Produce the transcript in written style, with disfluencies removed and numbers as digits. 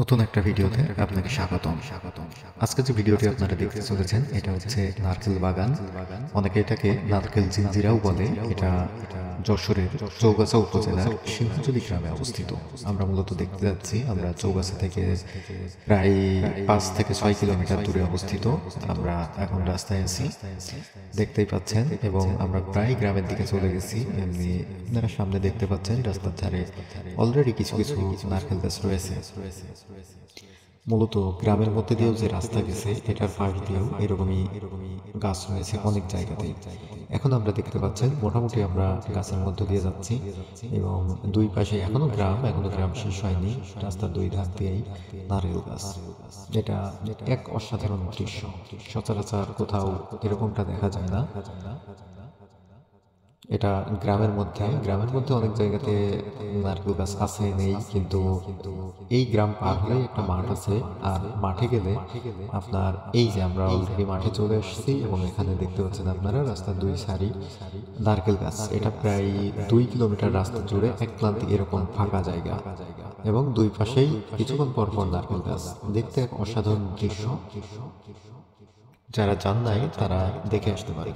নতুন একটা ভিডিওতে আপনাকে স্বাগতম। আজকে যে ভিডিওটি আপনারা দেখতে চলেছেন এটা হচ্ছে নারকেল বাগান। অনেকে এটাকে নারকেল জিঞ্জিরাও বলে। এটা যশোরের চৌগাছা উপজেলার সিংহজুলি গ্রামে অবস্থিত। আমরা মূলত দেখতে যাচ্ছি, আমরা চৌগাছা থেকে প্রায় 5 থেকে 6 কিলোমিটার দূরে অবস্থিত। আমরা এখন রাস্তায় আছি, দেখতেই পাচ্ছেন, এবং আমরা প্রায় গ্রামের দিকে চলে গেছি। এমনি আপনারা সামনে দেখতে পাচ্ছেন রাস্তার ধারে অলরেডি কিছু কিছু নারকেল গাছ রয়েছে। মূলত গ্রামের মধ্যে দিয়েও যে রাস্তা গেছে এটার পাশ দিয়েও এরকমই গাছ রয়েছে অনেক জায়গাতেই। এখন আমরা দেখতে পাচ্ছেন মোটামুটি আমরা গাছের মধ্য দিয়ে যাচ্ছি, এবং দুই পাশে এখনো গ্রাম শেষ হয়নি। রাস্তার দুই ধার দিয়েই নারকেল গাছ। এটা এক অসাধারণ দৃশ্য, সচরাচর কোথাও এরকমটা দেখা যায় না। এটা গ্রামের মধ্যে অনেক জায়গাতে নারকেল গাছ আছে নেই, কিন্তু এই গ্রাম পার হলেই একটা মাঠ আছে। আর মাঠে গেলে আপনার এই যে আমরা অলরেডি মাঠে চলে এসেছি, এবং এখানে দেখতে পাচ্ছেন আপনারা রাস্তার দুই সারি নারকেল গাছ। এটা প্রায় 2 কিলোমিটার রাস্তা জুড়ে এক প্রান্তে এরকম ফাঁকা জায়গা, এবং দুই পাশেই কিছুক্ষণ পর পর নারকেল গাছ। দেখতে এক অসাধারণ দৃশ্য। যারা যান নাই তারা দেখে আসতে পারে।